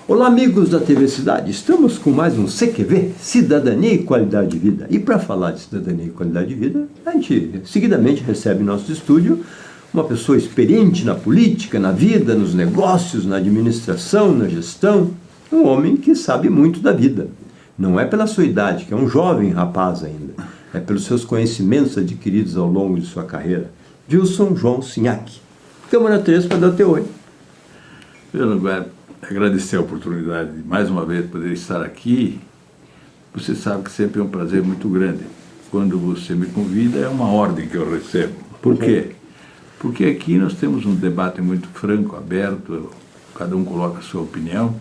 Olá, amigos da TV Cidade, estamos com mais um CQV, Cidadania e Qualidade de Vida. E para falar de cidadania e qualidade de vida, a gente seguidamente recebe em nosso estúdio uma pessoa experiente na política, na vida, nos negócios, na administração, na gestão, um homem que sabe muito da vida. Não é pela sua idade, que é um jovem rapaz ainda, é pelos seus conhecimentos adquiridos ao longo de sua carreira. Wilson João Sinhac. Câmara 3 para dar o teu oi. Primeiro lugar, agradecer a oportunidade de mais uma vez poder estar aqui. Você sabe que sempre é um prazer muito grande. Quando você me convida, é uma ordem que eu recebo. Por quê? Porque aqui nós temos um debate muito franco, aberto, cada um coloca a sua opinião,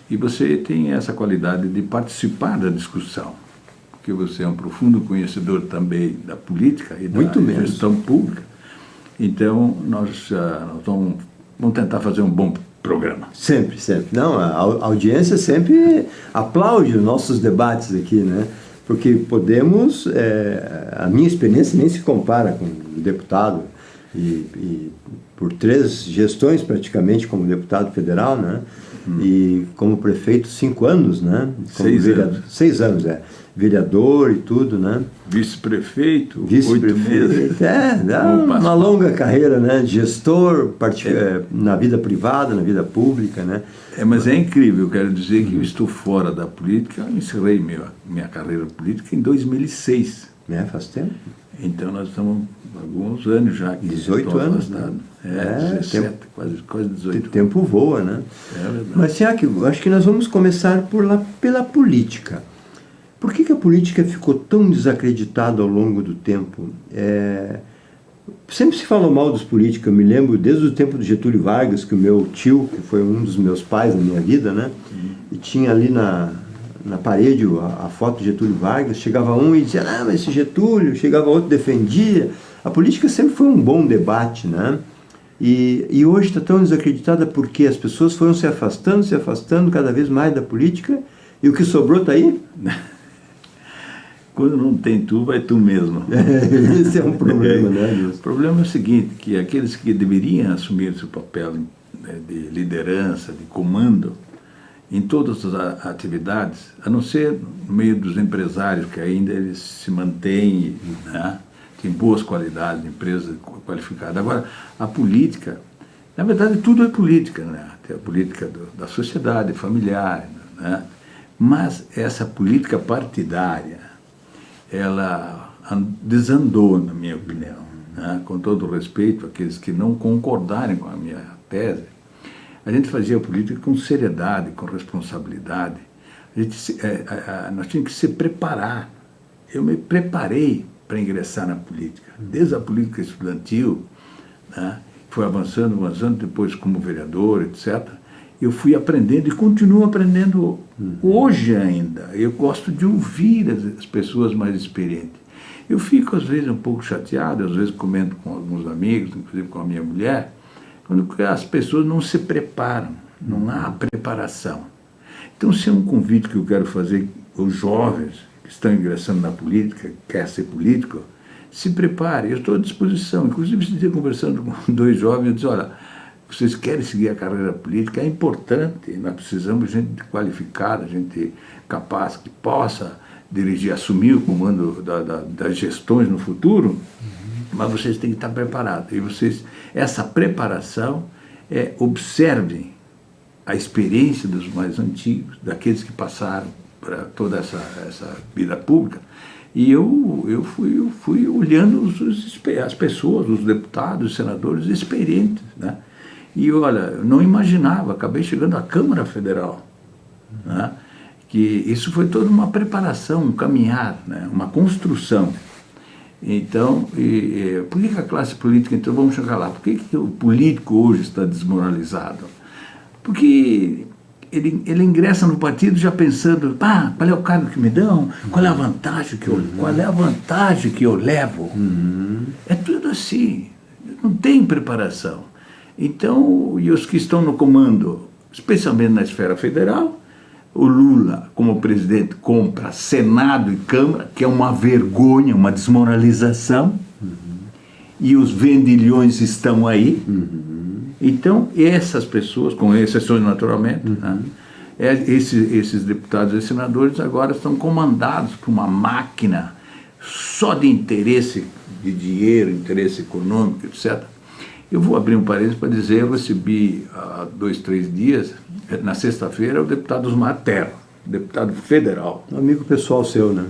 e você tem essa qualidade de participar da discussão, porque você é um profundo conhecedor também da política e da gestão pública. Então, nós vamos tentar fazer um bom programa. Sempre, sempre. Não, a audiência sempre aplaude os nossos debates aqui, né? Porque podemos, a minha experiência nem se compara com o deputado, e por 3 gestões praticamente como deputado federal, né? E como prefeito 5 anos, né? Como 6 anos, vereador e tudo, né? Vice-prefeito, 8 meses. Uma longa carreira, né? Gestor, na vida privada, na vida pública, né? Mas é incrível, eu quero dizer que eu estou fora da política, eu encerrei minha carreira política em 2006. Faz tempo. Então nós estamos há alguns anos já aqui. 18 anos, né? 17, quase 18. O tempo voa, né? É verdade. Mas, Tiago, acho que nós vamos começar pela política. Por que a política ficou tão desacreditada ao longo do tempo? Sempre se falou mal dos políticos. Eu me lembro desde o tempo do Getúlio Vargas, que o meu tio, que foi um dos meus pais na minha vida, né? E tinha ali na parede a foto de Getúlio Vargas. Chegava um e dizia, mas esse Getúlio. Chegava outro, defendia. A política sempre foi um bom debate, né? E hoje está tão desacreditada porque as pessoas foram se afastando cada vez mais da política. E o que sobrou está aí? Quando não tem tu, vai tu mesmo. Esse é um problema, né? O problema é o seguinte, que aqueles que deveriam assumir seu papel de liderança, de comando, em todas as atividades, a não ser no meio dos empresários, que ainda eles se mantêm, né? Tem boas qualidades, empresa qualificada. Agora, a política, na verdade, tudo é política, né? Tem a política da sociedade, familiar, né? Mas essa política partidária, ela desandou, na minha opinião, né? Com todo o respeito àqueles que não concordarem com a minha tese. A gente fazia política com seriedade, com responsabilidade. Nós tínhamos que se preparar. Eu me preparei para ingressar na política, desde a política estudantil, né? Foi avançando, depois como vereador, etc. Eu fui aprendendo e continuo aprendendo hoje ainda. Eu gosto de ouvir as pessoas mais experientes. Eu fico, às vezes, um pouco chateado, às vezes comento com alguns amigos, inclusive com a minha mulher, quando as pessoas não se preparam, não há preparação. Então, se é um convite que eu quero fazer aos jovens que estão ingressando na política, quer ser político, se prepare, eu estou à disposição. Inclusive, esse dia conversando com 2 jovens, eu disse, olha, vocês querem seguir a carreira política, é importante, nós precisamos de gente qualificada, gente capaz, que possa dirigir, assumir o comando das gestões no futuro, mas vocês têm que estar preparados. E essa preparação, observem a experiência dos mais antigos, daqueles que passaram para toda essa vida pública, e eu fui olhando as pessoas, os deputados, os senadores experientes, né? E olha, eu não imaginava, acabei chegando à Câmara Federal, né? Que isso foi toda uma preparação, um caminhar, né? Uma construção. Então, por que a classe política, então vamos chegar lá, por que o político hoje está desmoralizado? Porque ele ingressa no partido já pensando, qual é o cargo que me dão, qual é a vantagem que eu levo? É tudo assim, não tem preparação. Então, e os que estão no comando, especialmente na esfera federal, o Lula, como presidente, compra Senado e Câmara, que é uma vergonha, uma desmoralização, e os vendilhões estão aí. Então, essas pessoas, com exceções naturalmente, né, Esses deputados e senadores agora estão comandados por uma máquina só de interesse de dinheiro, interesse econômico, etc. Eu vou abrir um parênteses para dizer, eu recebi há 2, 3 dias, na sexta-feira, o deputado Osmar Terra, deputado federal. Amigo pessoal seu, né?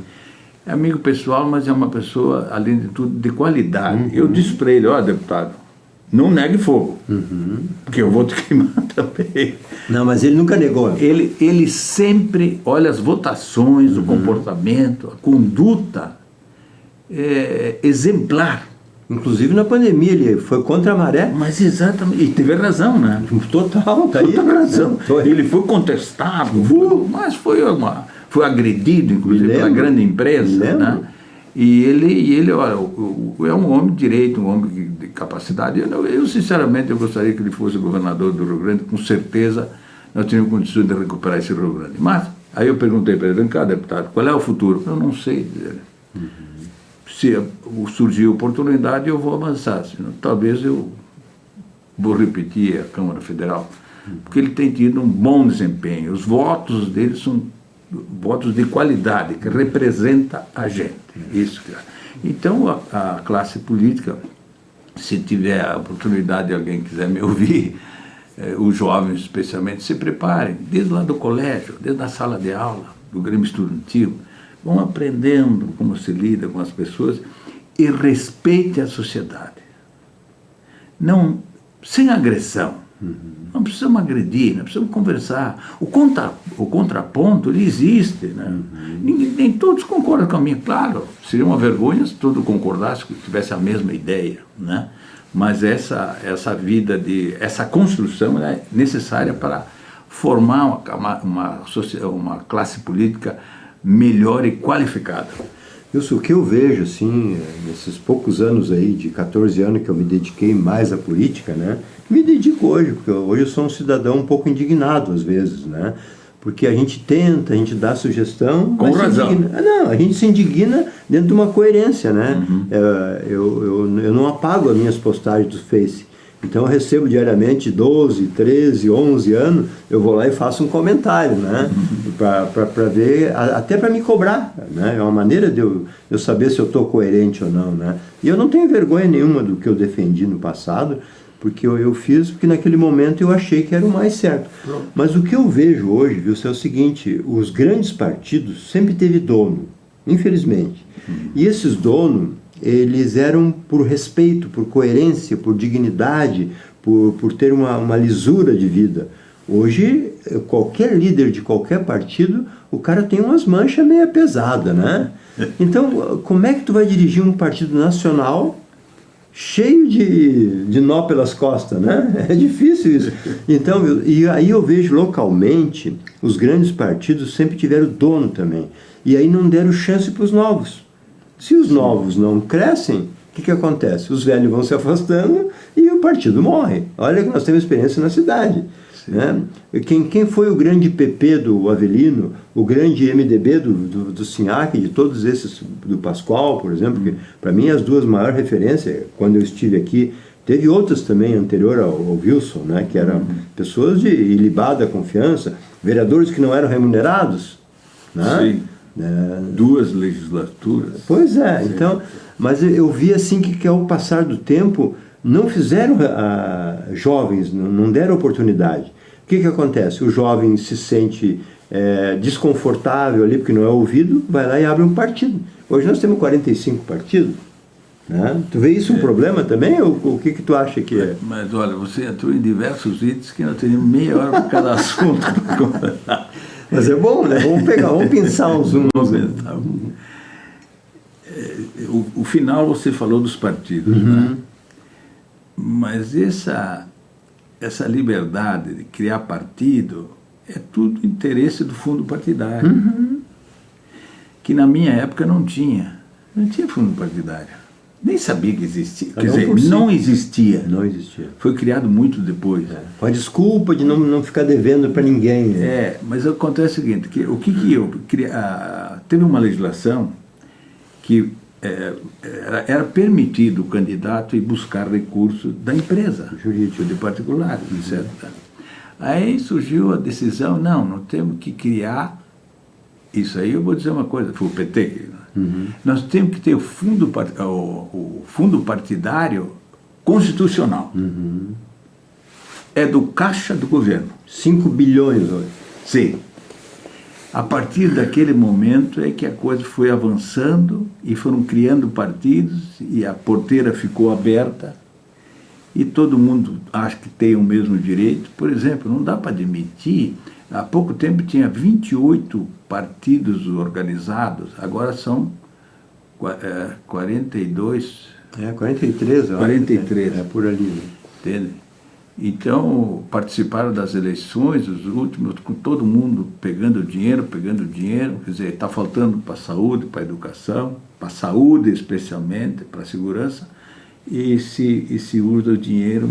É amigo pessoal, mas é uma pessoa, além de tudo, de qualidade. Eu disse para ele, ó, deputado, não negue fogo, porque eu vou te queimar também. Não, mas ele nunca negou. Ele sempre olha as votações, o comportamento, a conduta exemplar. Inclusive na pandemia ele foi contra a maré. Mas exatamente, e teve razão, né? Total, tá aí. Toda razão. Ele foi contestado, mas foi agredido, inclusive, pela grande imprensa, né? E ele olha, é um homem de direito, um homem de capacidade. Eu sinceramente, eu gostaria que ele fosse governador do Rio Grande, com certeza nós teríamos condições de recuperar esse Rio Grande. Mas, aí eu perguntei para ele, vem cá, deputado, qual é o futuro? Eu não sei dizer. Se surgir oportunidade, eu vou avançar. Senão, talvez eu vou repetir a Câmara Federal, porque ele tem tido um bom desempenho. Os votos dele são votos de qualidade, que representa a gente. Isso. Então, a classe política, se tiver a oportunidade de alguém quiser me ouvir, os jovens especialmente, se preparem, desde lá do colégio, desde a sala de aula, do Grêmio Estudantil, vão aprendendo como se lida com as pessoas e respeite a sociedade. Não, sem agressão. Não precisamos agredir, não precisamos conversar. O contraponto, ele existe. Né? Nem todos concordam com a minha. Claro, seria uma vergonha se todos concordassem, que tivesse a mesma ideia. Né? Mas essa essa construção é necessária para formar uma classe política melhor e qualificada. O que eu vejo, assim, nesses poucos anos aí, de 14 anos que eu me dediquei mais à política, né? Me dedico hoje, porque hoje eu sou um cidadão um pouco indignado às vezes, né? Porque a gente tenta, a gente dá sugestão... Com razão. Não, a gente se indigna dentro de uma coerência, né? Eu não apago as minhas postagens do Face. Então eu recebo diariamente 12, 13, 11 anos, eu vou lá e faço um comentário, né? Para ver, até para me cobrar, né? É uma maneira de eu saber se eu estou coerente ou não, né? E eu não tenho vergonha nenhuma do que eu defendi no passado, porque eu fiz porque naquele momento eu achei que era o mais certo. Mas o que eu vejo hoje, viu, é o seguinte, os grandes partidos sempre teve dono, infelizmente. E esses donos, eles eram por respeito, por coerência, por dignidade, por ter uma lisura de vida. Hoje, qualquer líder de qualquer partido, o cara tem umas manchas meio pesadas, né? Então, como é que tu vai dirigir um partido nacional cheio de nó pelas costas, né? É difícil isso. Então, e aí eu vejo localmente, os grandes partidos sempre tiveram dono também. E aí não deram chance para os novos. Se os novos não crescem, o que acontece? Os velhos vão se afastando e o partido morre. Olha que nós temos experiência na cidade. Né? Quem foi o grande PP do Avelino, o grande MDB do Sinhac, de todos esses, do Pascoal, por exemplo, que para mim as duas maiores referências, quando eu estive aqui, teve outras também anterior ao Wilson, né? Que eram pessoas de ilibada confiança, vereadores que não eram remunerados. Né? Sim. 2 legislaturas. Pois é, sim. Então, mas eu vi assim que ao passar do tempo não fizeram jovens, não deram oportunidade. O que acontece? O jovem se sente desconfortável ali porque não é ouvido, vai lá e abre um partido. Hoje nós temos 45 partidos. Né? Tu vê isso um problema também? Ou o que tu acha que é? Mas olha, você entrou em diversos itens que nós teríamos meia hora para cada assunto para conversar. Mas é bom, né? Vamos pensar uns. O final você falou dos partidos, né? Mas essa liberdade de criar partido é tudo interesse do fundo partidário. Que na minha época não tinha fundo partidário. Nem sabia que existia. Quer dizer, não existia. Não existia. Foi criado muito depois. Com a desculpa de não ficar devendo para ninguém. Né? Mas acontece o seguinte, teve uma legislação que era permitido o candidato ir buscar recursos da empresa, jurídico de particulares, etc. Aí surgiu a decisão, não temos que criar, isso aí eu vou dizer uma coisa, foi o PT que... Nós temos que ter o fundo partidário constitucional. É do caixa do governo. 5 bilhões hoje. Sim. A partir daquele momento é que a coisa foi avançando e foram criando partidos e a porteira ficou aberta e todo mundo acha que tem o mesmo direito. Por exemplo, não dá para admitir, há pouco tempo tinha 28 partidos organizados, agora são 42... 43, eu 43. acho. É por ali. Né? Entende? Então, participaram das eleições, os últimos, com todo mundo pegando dinheiro, quer dizer, está faltando para a saúde, para a educação, para a saúde especialmente, para a segurança, e se usa o dinheiro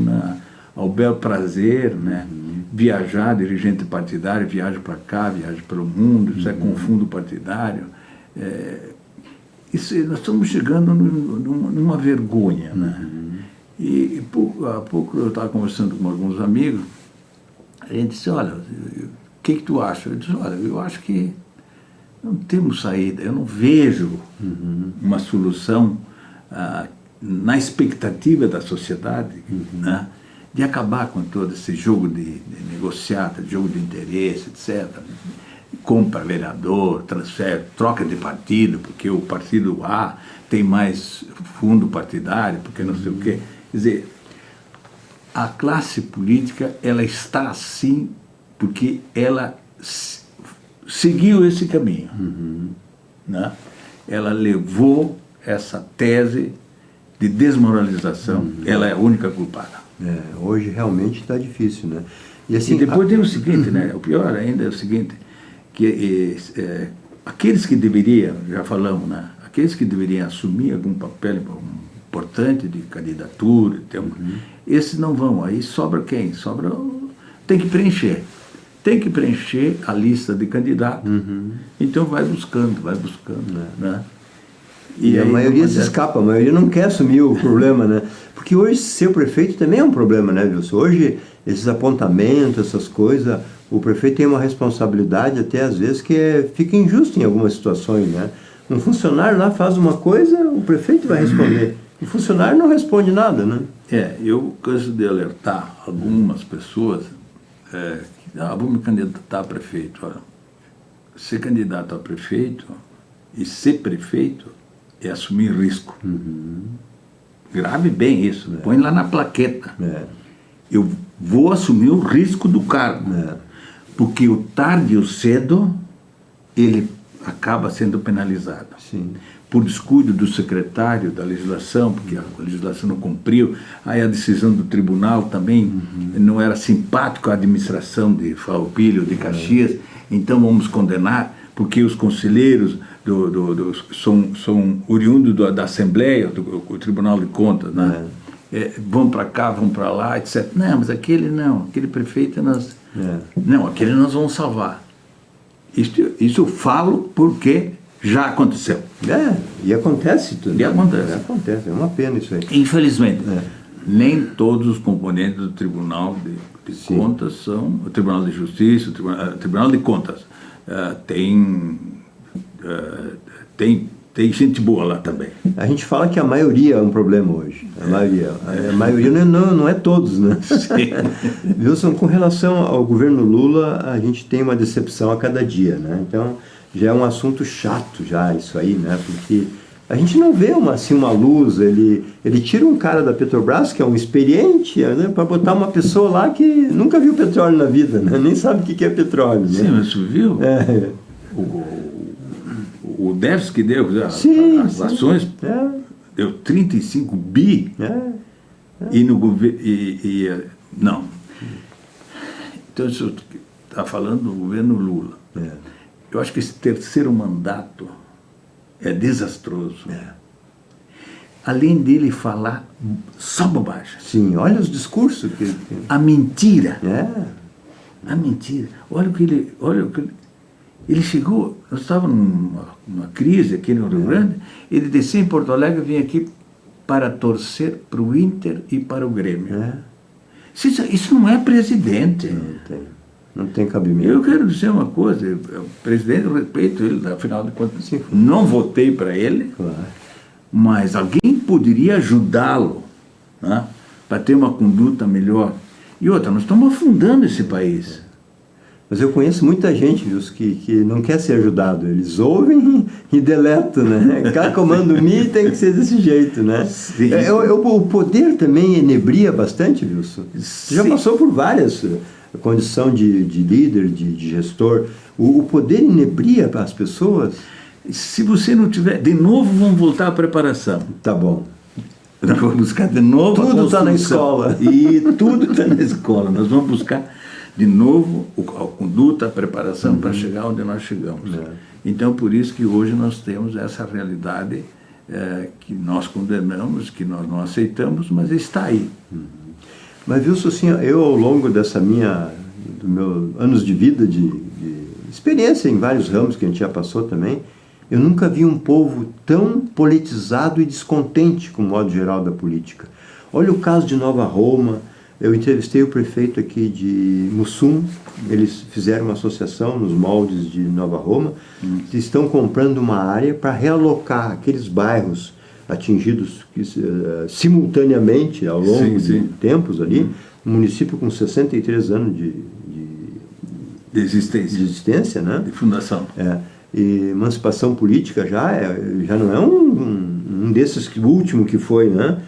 ao bel prazer, né? Viajar, dirigente partidário, viaja para cá, viaja pelo mundo, isso é com fundo partidário. Nós estamos chegando numa vergonha, né? E há pouco eu estava conversando com alguns amigos, a gente disse, olha, o que tu acha? Eu disse, olha, eu acho que não temos saída, eu não vejo uma solução na expectativa da sociedade, né, de acabar com todo esse jogo de negociata, jogo de interesse, etc. Compra vereador, transfere, troca de partido, porque o partido A tem mais fundo partidário, porque não sei o quê. Quer dizer, a classe política, ela está assim porque ela seguiu esse caminho. Né? Ela levou essa tese de desmoralização, ela é a única culpada. Hoje realmente está difícil, né? E depois tem o seguinte, né? O pior ainda é o seguinte, que aqueles que deveriam, já falamos, né? Aqueles que deveriam assumir algum papel importante de candidatura, esses não vão. Aí sobra quem? Tem que preencher. Tem que preencher a lista de candidatos. Então vai buscando, né? E a maioria se escapa, a maioria não quer assumir o problema, né? Porque hoje ser prefeito também é um problema, né, Wilson? Hoje, esses apontamentos, essas coisas, o prefeito tem uma responsabilidade até às vezes que fica injusto em algumas situações, né? Um funcionário lá faz uma coisa, o prefeito vai responder. O funcionário não responde nada, né? Eu canso de alertar algumas pessoas que vou me candidatar a prefeito. Olha, ser candidato a prefeito e ser prefeito é assumir risco. Grave bem isso, põe lá na plaqueta. Eu vou assumir o risco do cargo, porque o tarde ou cedo ele acaba sendo penalizado. Sim. Por descuido do secretário da legislação, porque a legislação não cumpriu, aí a decisão do tribunal também não era simpático à administração de Farroupilha ou de Caxias, então vamos condenar, porque os conselheiros são oriundos da Assembleia, do Tribunal de Contas, né? Vão para cá, vão para lá, etc. Não, mas aquele prefeito nós... Não, aquele nós vamos salvar. Isso eu falo porque já aconteceu. E acontece tudo. E acontece. Acontece, é uma pena isso aí. Infelizmente, nem todos os componentes do Tribunal de Contas são... O Tribunal de Justiça, o Tribunal de Contas tem gente boa lá também. A gente fala que a maioria é um problema hoje. A maioria não é todos, né? Sim. Wilson, com relação ao governo Lula, a gente tem uma decepção a cada dia, né? Então, já é um assunto chato já isso aí, né? Porque a gente não vê uma luz, ele tira um cara da Petrobras, que é um experiente, né, para botar uma pessoa lá que nunca viu petróleo na vida, né? Nem sabe o que é petróleo. Né? Sim, mas você viu? O déficit que deu, as ações, deu 35 bi, e no governo... não. Então, isso está falando do governo Lula. Eu acho que esse terceiro mandato é desastroso. Além dele falar só bobagem. Sim, olha os discursos que ele tem. A mentira. A mentira. Olha o que ele... Ele chegou, nós estávamos numa crise aqui no Rio Grande, ele desceu em Porto Alegre e vinha aqui para torcer para o Inter e para o Grêmio. Isso não é presidente. Não tem cabimento. Eu quero dizer uma coisa, o presidente, eu respeito ele, afinal de contas, sim, não votei para ele, claro, mas alguém poderia ajudá-lo, né, para ter uma conduta melhor. E outra, nós estamos afundando esse país. Mas eu conheço muita gente, viu, que não quer ser ajudado. Eles ouvem e deletam, né? Cada comando Mi tem que ser desse jeito, né? O poder também enebria bastante, Wilson. Você já passou por várias condições de líder, de gestor. O poder inebria as pessoas? Se você não tiver... De novo, vamos voltar à preparação. Tá bom. Nós vamos buscar de novo tudo está na escola. E tudo está na escola. Nós vamos buscar de novo a conduta, a preparação para chegar onde nós chegamos. Então, por isso que hoje nós temos essa realidade que nós condenamos, que nós não aceitamos, mas está aí. Mas, Wilson, assim, eu ao longo dos meus anos de vida, de experiência em vários ramos que a gente já passou também, eu nunca vi um povo tão politizado e descontente com o modo geral da política. Olha o caso de Nova Roma. Eu entrevistei o prefeito aqui de Mussum, eles fizeram uma associação nos moldes de Nova Roma, que estão comprando uma área para realocar aqueles bairros atingidos simultaneamente ao longo de tempos ali, um município com 63 anos de existência, né? De fundação. E emancipação política já não é um desses, o último que foi, né?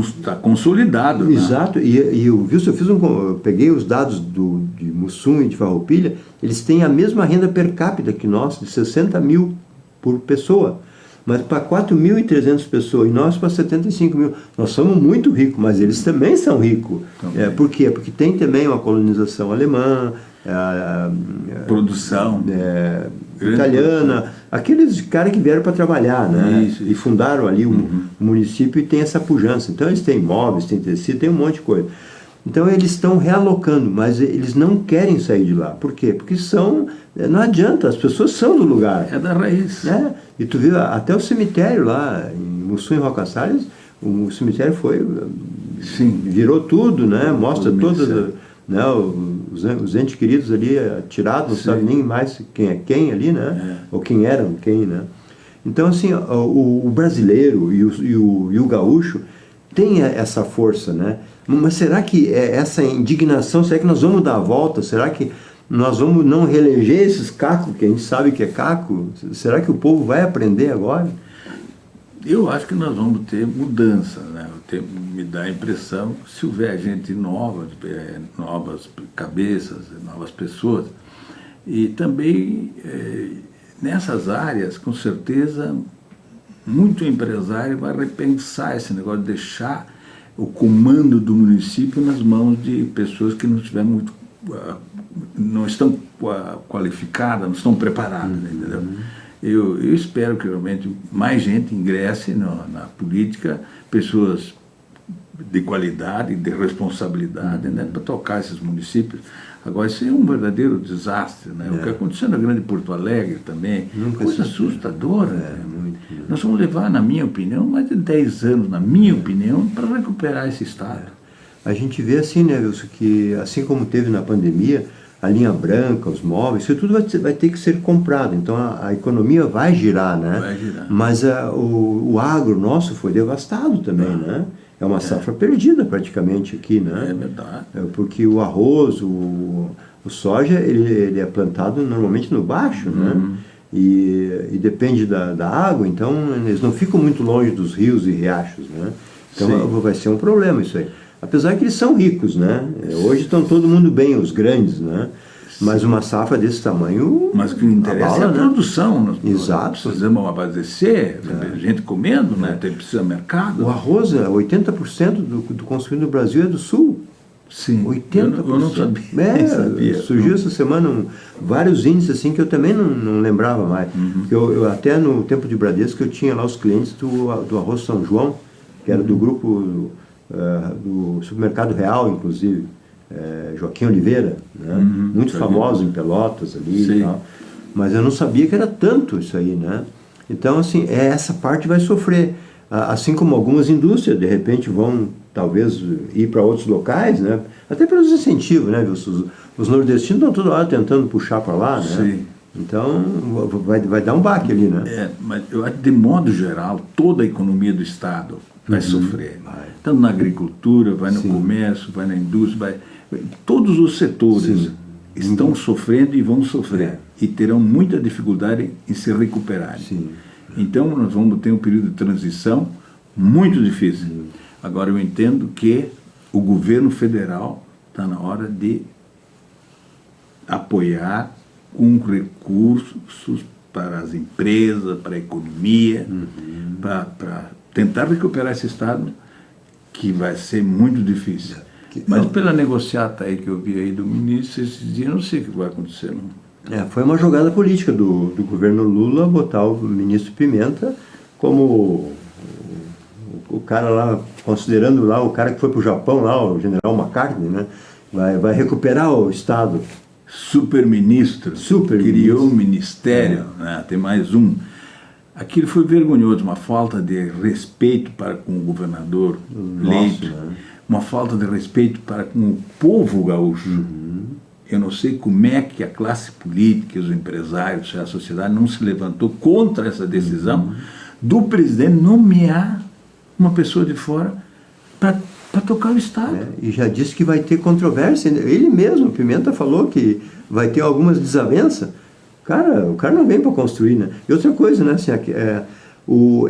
Está consolidado. Exato. Né? E o Wilson, eu peguei os dados de Mussum e de Farroupilha, eles têm a mesma renda per capita que nós, de 60 mil por pessoa. Mas para 4.300 pessoas, e nós para 75 mil. Nós somos muito ricos, mas eles também são ricos. Por quê? Porque tem também uma colonização alemã, produção italiana, aqueles caras que vieram para trabalhar, né? Isso. E fundaram ali o município e tem essa pujança. Então eles têm imóveis, têm tecido, tem um monte de coisa. Então eles estão realocando, mas eles não querem sair de lá. Por quê? Porque não adianta, as pessoas são do lugar. É da raiz. Né? E tu viu até o cemitério lá, em Mussum e Roca Salles, o cemitério virou tudo, né? Mostra todas, né, os entes queridos ali atirados, não sabe nem mais quem é quem ali, né? Ou quem eram quem, né? Então, assim, o brasileiro e o gaúcho tem essa força, né? Mas será que essa indignação, será que nós vamos dar a volta? Será que nós vamos não reeleger esses cacos, que a gente sabe que é caco? Será que o povo vai aprender agora? Eu acho que nós vamos ter mudança, né? Me dá a impressão que se houver gente nova, novas cabeças, novas pessoas, e também nessas áreas, com certeza, muito empresário vai repensar esse negócio de deixar o comando do município nas mãos de pessoas que não estão qualificadas, não estão preparadas, entendeu? Eu espero que realmente mais gente ingresse na política, pessoas de qualidade, de responsabilidade, né, para tocar esses municípios. Agora, isso é um verdadeiro desastre, né? O que aconteceu na Grande Porto Alegre também, coisa assustadora. Nós vamos levar, na minha opinião, mais de 10 anos, na minha opinião, para recuperar esse estado. A gente vê assim, né, Wilson, que assim como teve na pandemia, a linha branca, os móveis, isso tudo vai ter que ser comprado. Então a economia vai girar, né? Vai girar. Mas o agro nosso foi devastado também, né? É uma safra perdida praticamente aqui, né? É verdade. Porque o arroz, o soja, ele é plantado normalmente no baixo, né? E depende da água, então eles não ficam muito longe dos rios e riachos, né? Então vai ser um problema isso aí. Apesar que eles são ricos, né? Hoje estão todo mundo bem, os grandes, né? Mas uma safra desse tamanho... Mas o que interessa é a produção. Exato. Nós precisamos abastecer, gente comendo, né? Precisa de mercado. O arroz, 80% do consumido no Brasil é do Sul. Sim. 80%. Eu não sabia. Surgiu essa semana vários índices assim que eu também não lembrava mais. Eu até no tempo de Bradesco eu tinha lá os clientes do Arroz São João, que era do grupo... do Supermercado Real, inclusive, Joaquim Oliveira, né? Muito famoso em Pelotas ali e tal. Mas eu não sabia que era tanto isso aí, né? Então, assim, essa parte vai sofrer. Assim como algumas indústrias, de repente, vão talvez ir para outros locais, né? Até pelos incentivos, né? Os nordestinos estão toda hora tentando puxar para lá, né? Sim. Então, vai dar um baque ali, né? Mas eu acho que, de modo geral, toda a economia do Estado vai sofrer. Vai. Tanto na agricultura, vai no Sim. comércio, vai na indústria, todos os setores Sim. estão sofrendo e vão sofrer. E terão muita dificuldade em se recuperarem. Sim. Então, nós vamos ter um período de transição muito difícil. Agora, eu entendo que o governo federal está na hora de apoiar com recursos para as empresas, para a economia, para tentar recuperar esse Estado, que vai ser muito difícil. Mas pela negociata aí que eu vi aí do ministro, esses dias, não sei o que vai acontecer, não. Foi uma jogada política do governo Lula botar o ministro Pimenta como o cara lá, considerando lá o cara que foi para o Japão, lá, o general McCartney, né? Vai recuperar o Estado. Superministro, criou um ministério, né? Tem mais um. Aquilo foi vergonhoso, uma falta de respeito para com o governador eleito, né? uma falta de respeito para com o povo gaúcho. Eu não sei como é que a classe política, os empresários, a sociedade não se levantou contra essa decisão do presidente nomear uma pessoa de fora para tocar o Estado. E já disse que vai ter controvérsia. Ele mesmo, Pimenta, falou que vai ter algumas desavenças. O cara não vem para construir, né? E outra coisa, né? Assim,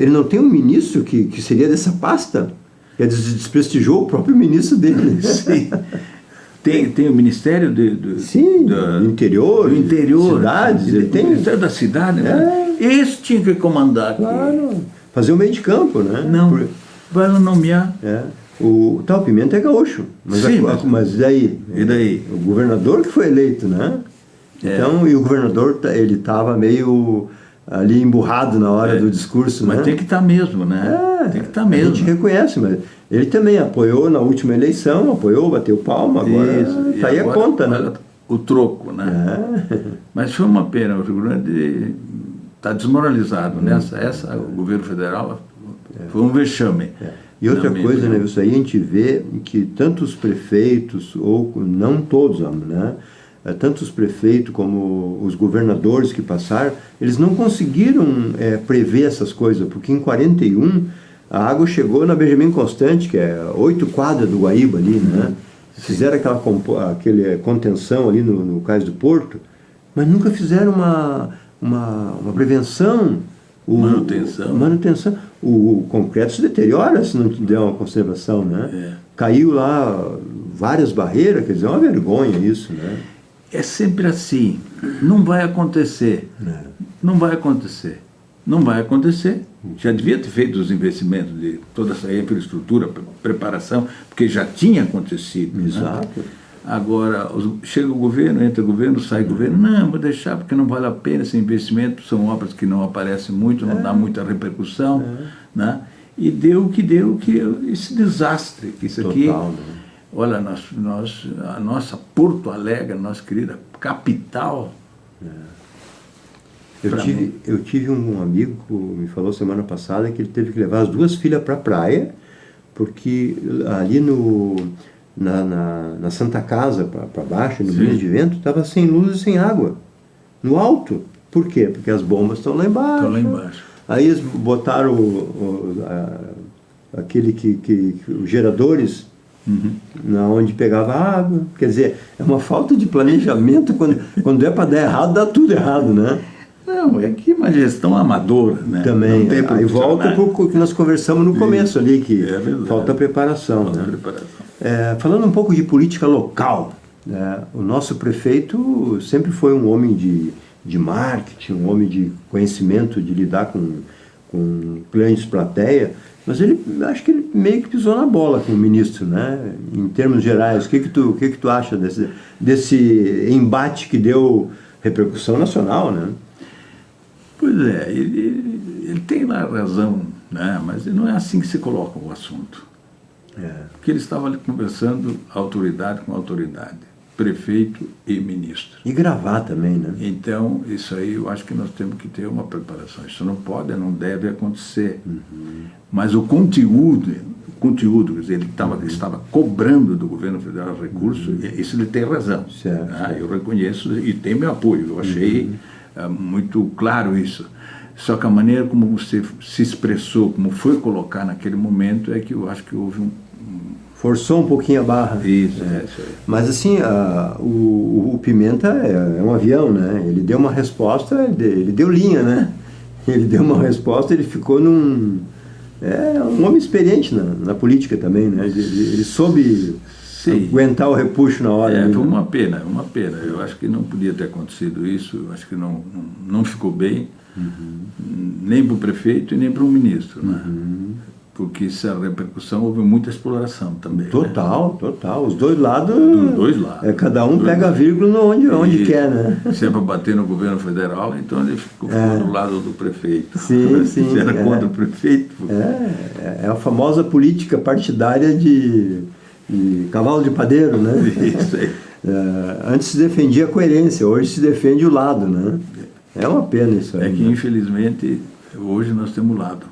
ele não tem um ministro que seria dessa pasta. Quer dizer, desprestigiou o próprio ministro dele. Sim. Tem o Ministério do Interior, cidades. Ele tem o Ministério da Cidade, né? Esse tinha que comandar aqui. Claro. Fazer o meio de campo, né? Não, vai nomear. O tal Pimenta é gaúcho. Mas daí? E daí? O governador que foi eleito, né? Então, e o governador, ele estava meio ali emburrado na hora do discurso, mas né? tem que estar mesmo, né? Tem que estar mesmo. A gente reconhece, mas ele também apoiou na última eleição, bateu palma, agora está aí a conta, né? O troco, né? Mas foi uma pena, o Rio Grande está desmoralizado nessa. O governo federal foi um vexame. E outra coisa, né, isso aí a gente vê que tanto os prefeitos, ou não todos, né? Tanto os prefeitos como os governadores que passaram, eles não conseguiram prever essas coisas, porque em 41 a água chegou na Benjamin Constant, que é 8 quadras do Guaíba ali, né? Fizeram aquele contenção ali no cais do Porto, mas nunca fizeram uma prevenção. Manutenção. O concreto se deteriora se não der uma conservação, né? Caiu lá várias barreiras, quer dizer, é uma vergonha isso, né? É sempre assim. Não vai acontecer. Não vai acontecer. Não vai acontecer. Já devia ter feito os investimentos de toda essa infraestrutura, preparação, porque já tinha acontecido. Exato. Né? Agora, chega o governo, entra o governo, sai o governo. Não, vou deixar porque não vale a pena esse investimento. São obras que não aparecem muito, não dá muita repercussão. Né? E deu o que deu, esse desastre. Que isso aqui, total, né? Olha, a nossa Porto Alegre, a nossa querida capital. Eu tive um amigo que me falou semana passada que ele teve que levar as 2 filhas para a praia, porque ali na Santa Casa, para baixo, no Minas de Vento, estava sem luz e sem água. No alto. Por quê? Porque as bombas estão lá embaixo. Aí eles botaram os geradores na onde pegava água. Quer dizer, é uma falta de planejamento. Quando é para dar errado, dá tudo errado, né? Não, é que uma gestão amadora, né? Também. Aí volta para o que nós conversamos no começo ali, que falta preparação. Falando um pouco de política local, o nosso prefeito sempre foi um homem de marketing, um homem de conhecimento, de lidar com grandes plateia, mas acho que ele meio que pisou na bola com o ministro, né? Em termos gerais, o que tu acha desse embate que deu repercussão nacional, né? Pois é, ele tem lá razão, né? Mas não é assim que se coloca o assunto. Porque ele estava ali conversando autoridade com autoridade. prefeito e ministro. E gravar também, né? Então, isso aí eu acho que nós temos que ter uma preparação. Isso não pode, não deve acontecer. Mas o conteúdo, quer dizer, ele estava cobrando do governo federal recursos, isso ele tem razão. Certo, certo. Eu reconheço e tem meu apoio. Eu achei muito claro isso. Só que a maneira como você se expressou, como foi colocar naquele momento, é que eu acho que houve Forçou um pouquinho a barra. Isso, isso aí. Mas assim, o Pimenta é um avião, né? Ele deu uma resposta, ele deu linha, né? Ele deu uma resposta, ele ficou um homem experiente na política também, né? Ele soube aguentar o repuxo na hora. Foi uma pena. Eu acho que não podia ter acontecido isso, eu acho que não ficou bem, nem para o prefeito e nem para o ministro, né? Porque essa repercussão, houve muita exploração também. Total. Os dois lados. Dos dois lados. Cada um pega a vírgula onde quer, né? Se é para bater no governo federal, então ele ficou do lado do prefeito. Sim. Se era contra o prefeito. É a famosa política partidária de cavalo de padeiro, né? Isso aí. Antes se defendia a coerência, hoje se defende o lado, né? É uma pena isso aí. É que, infelizmente, hoje nós temos lado.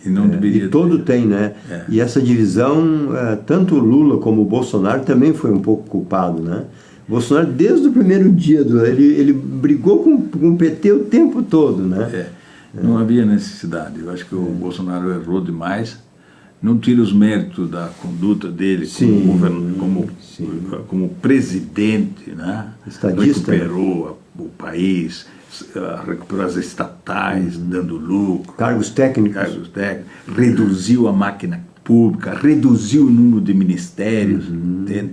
E não deveria todo tem, né? E essa divisão, tanto o Lula como o Bolsonaro também foi um pouco culpado, né? O Bolsonaro, desde o primeiro dia, ele brigou com o PT o tempo todo, né? Não havia necessidade. Eu acho que o Bolsonaro errou demais. Não tira os méritos da conduta dele como presidente, né? Estadista. Recuperou o país, recuperou as estatais, dando lucro. Cargos técnicos. Reduziu a máquina pública, reduziu o número de ministérios, entende?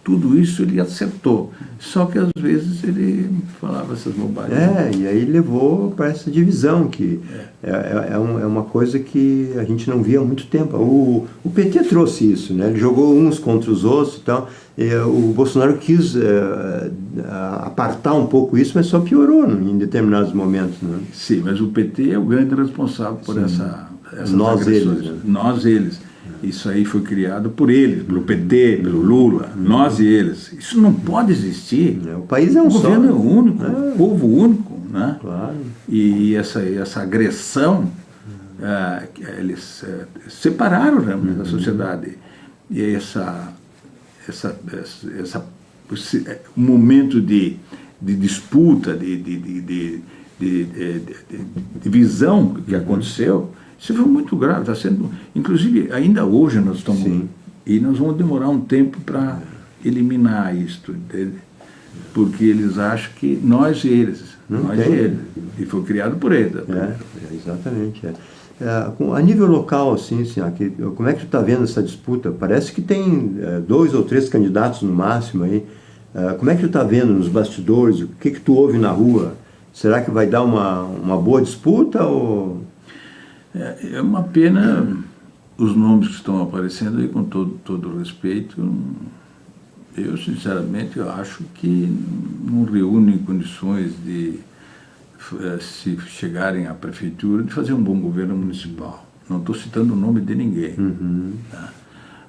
Tudo isso ele acertou. Só que às vezes ele falava essas bobagens. E aí levou para essa divisão, que é uma coisa que a gente não via há muito tempo. O PT trouxe isso, né? Ele jogou uns contra os outros e tal. O Bolsonaro quis apartar um pouco isso, mas só piorou em determinados momentos, né? Sim, mas o PT é o grande responsável por essas agressões. Eles, né? Nós, eles. Isso aí foi criado por eles, pelo PT, pelo Lula, nós e eles. Isso não pode existir. O país é um só. O governo é único, o povo único, né? Claro. E essa agressão, eles separaram realmente a sociedade. E esse momento de disputa, de visão que aconteceu, isso foi muito grave, está sendo, inclusive, ainda hoje nós estamos, e nós vamos demorar um tempo para eliminar isto, entende? Porque eles acham que nós e eles, e foi criado por eles. Exatamente. A nível local, assim, como é que tu está vendo essa disputa? Parece que tem 2 ou 3 candidatos no máximo aí. Como é que tu está vendo nos bastidores? O que tu ouve na rua? Será que vai dar uma boa disputa ou... É uma pena os nomes que estão aparecendo aí, com todo respeito. Eu, sinceramente, acho que não reúnem condições de, se chegarem à prefeitura, de fazer um bom governo municipal. Não estou citando o nome de ninguém. Tá?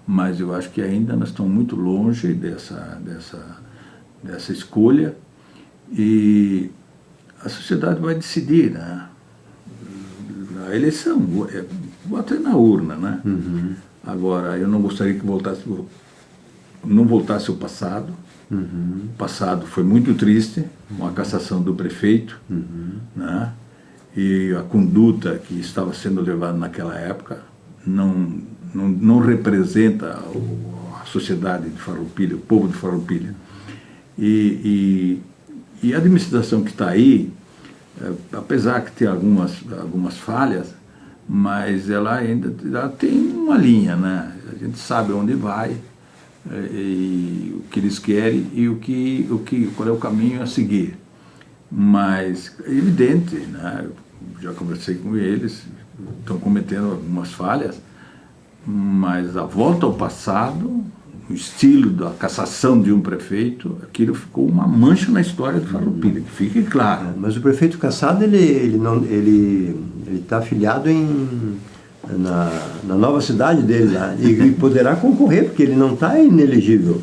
Mas eu acho que ainda nós estamos muito longe dessa escolha e a sociedade vai decidir, né? A eleição, vota na urna, né? Agora, eu não gostaria que não voltasse o passado. O passado foi muito triste, com a cassação do prefeito, né? E a conduta que estava sendo levada naquela época não representa a sociedade de Farroupilha, o povo de Farroupilha. E a administração que está aí, apesar que tem algumas falhas, mas ela ainda tem uma linha, né? A gente sabe onde vai, e o que eles querem e qual é o caminho a seguir. Mas é evidente, né? Eu já conversei com eles, estão cometendo algumas falhas, mas a volta ao passado, o estilo da cassação de um prefeito, aquilo ficou uma mancha na história do Farroupilha, que fique claro. Mas o prefeito cassado, ele está afiliado na nova cidade dele lá, e poderá concorrer, porque ele não está inelegível.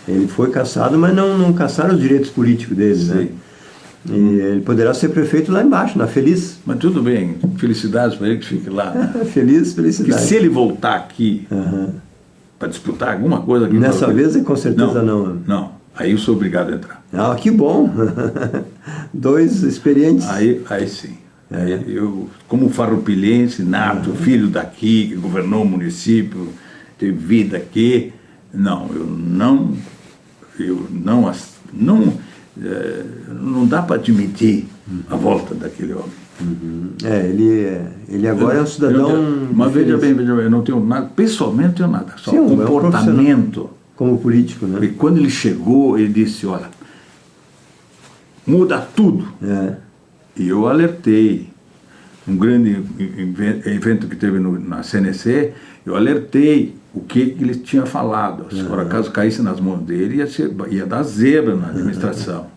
Ele foi cassado, mas não cassaram os direitos políticos dele, né? Sim. E ele poderá ser prefeito lá embaixo, na Feliz. Mas tudo bem, felicidades para ele que fique lá. Né? Feliz, Que felicidade. se ele voltar aqui Aham. para disputar alguma coisa aqui... Nessa vez, com certeza não. Não, aí eu sou obrigado a entrar. Ah, que bom. Dois experientes. Aí sim. Aí eu, como farroupilhense, nato, filho daqui, que governou o município, teve vida aqui, não dá para admitir a volta daquele homem. Ele agora é um cidadão... Mas veja diferente. bem, eu não tenho nada, pessoalmente não tenho nada, só Sim, é um comportamento. Como político, né? E quando ele chegou, ele disse, olha, muda tudo. E eu alertei, um grande evento que teve na CNC, eu alertei o que ele tinha falado. Se por acaso caísse nas mãos dele, ia dar zebra na administração.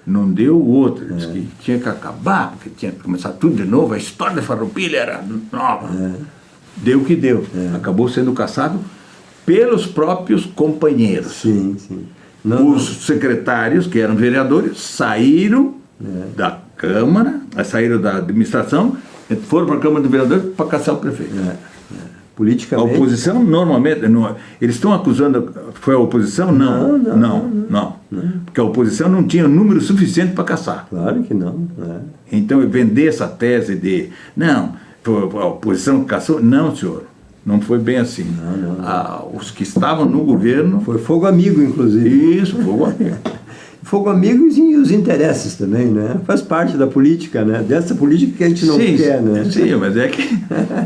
Não deu outro, ele disse que tinha que acabar, porque tinha que começar tudo de novo, a história da Farroupilha era nova. Deu o que deu. Acabou sendo caçado pelos próprios companheiros. Sim, sim. Os secretários, que eram vereadores, saíram da Câmara, saíram da administração, foram para a Câmara de Vereadores para caçar o prefeito. A Politicamente... oposição, normalmente, eles estão acusando, foi a oposição? Não. Porque a oposição não tinha número suficiente para caçar. Claro que não. Então, vender essa tese de, não, a oposição caçou, não, senhor. Não foi bem assim. Os que estavam no governo... Foi fogo amigo, inclusive. Isso, fogo amigo. Fogo amigo e os interesses também, né? Faz parte da política, né? Dessa política que a gente não quer, né? Sim, mas é que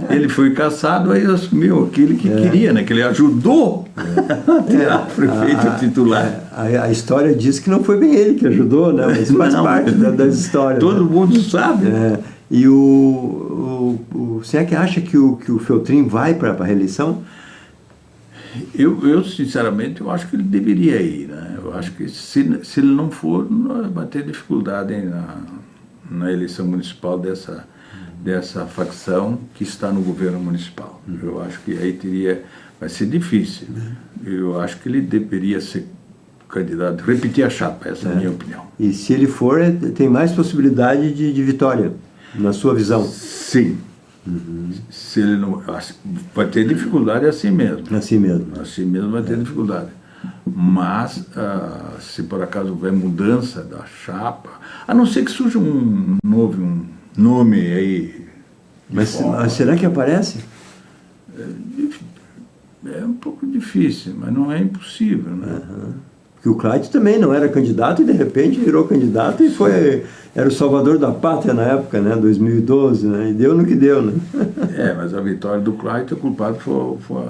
ele foi caçado, aí assumiu aquele que queria, né? Que ele ajudou a tirar o prefeito titular. A história diz que não foi bem ele que ajudou, né? Mas faz parte das histórias. Todo mundo sabe. E você é que acha que o Feltrin vai para a reeleição? Eu, sinceramente, eu acho que ele deveria ir, né? Eu acho que se ele não for, vai ter dificuldade na eleição municipal dessa facção que está no governo municipal. Eu acho que aí vai ser difícil. Eu acho que ele deveria ser candidato, repetir a chapa, essa é a minha opinião. E se ele for, tem mais possibilidade de vitória, na sua visão? Sim. Se ele não, vai ter dificuldade assim mesmo. Assim mesmo. Assim mesmo vai ter dificuldade. Mas, se por acaso houver mudança da chapa, a não ser que surja um nome aí. Mas será que aparece? É um pouco difícil, mas não é impossível, né? Porque o Clayton também não era candidato e de repente virou candidato e era o salvador da pátria na época, né? 2012, né? E deu no que deu, né? Mas a vitória do Clayton, o culpado foi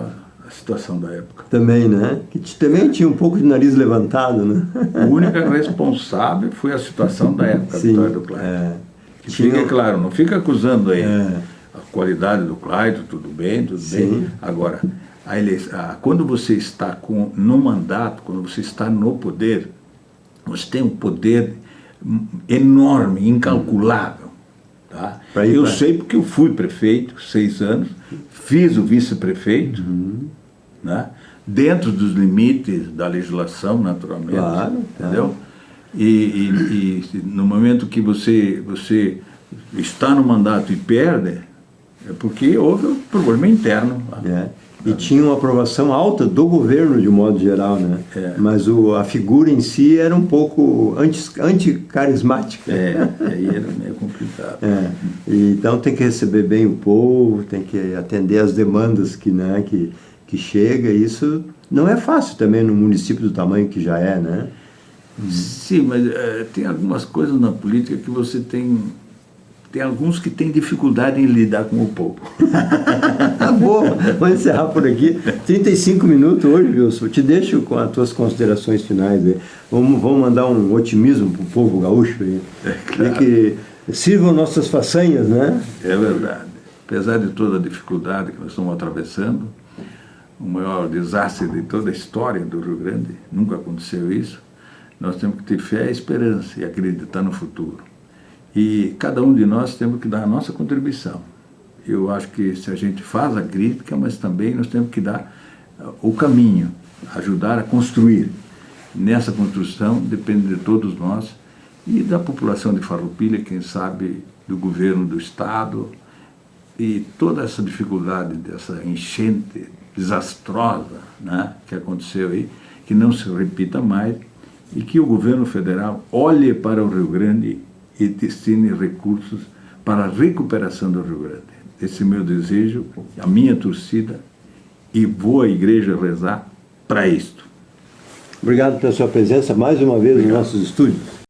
a situação da época. Também, né? Que também tinha um pouco de nariz levantado, né? A única responsável foi a situação da época, a vitória do Clayton. Fica claro, não fica acusando aí a qualidade do Clayton, tudo bem. Agora, quando você está no mandato, quando você está no poder, você tem um poder enorme, incalculável. Tá? Eu sei porque eu fui prefeito 6 anos, fiz o vice-prefeito, né? Dentro dos limites da legislação, naturalmente. Claro, entendeu? E no momento que você está no mandato e perde, é porque houve um problema interno. E tinha uma aprovação alta do governo, de um modo geral, né? Mas a figura em si era um pouco anticarismática. Aí era meio complicado. Então tem que receber bem o povo, tem que atender às demandas que chega. Isso não é fácil também num município do tamanho que já é, né? Sim, mas tem algumas coisas na política que você tem alguns que têm dificuldade em lidar com o povo. Tá bom, vamos encerrar por aqui. 35 minutos hoje, Wilson. Te deixo com as tuas considerações finais aí. Vamos mandar um otimismo para o povo gaúcho aí. Claro. Que sirvam nossas façanhas, né? É verdade. Apesar de toda a dificuldade que nós estamos atravessando, o maior desastre de toda a história do Rio Grande, nunca aconteceu isso, nós temos que ter fé e esperança e acreditar no futuro. E cada um de nós temos que dar a nossa contribuição. Eu acho que se a gente faz a crítica, mas também nós temos que dar o caminho, ajudar a construir. nessa construção depende de todos nós e da população de Farroupilha, quem sabe do governo do Estado, e toda essa dificuldade dessa enchente desastrosa, né, que aconteceu aí, que não se repita mais e que o governo federal olhe para o Rio Grande e destine recursos para a recuperação do Rio Grande. Esse é o meu desejo, a minha torcida, e vou à igreja rezar para isto. Obrigado pela sua presença mais uma vez nos nossos estúdios.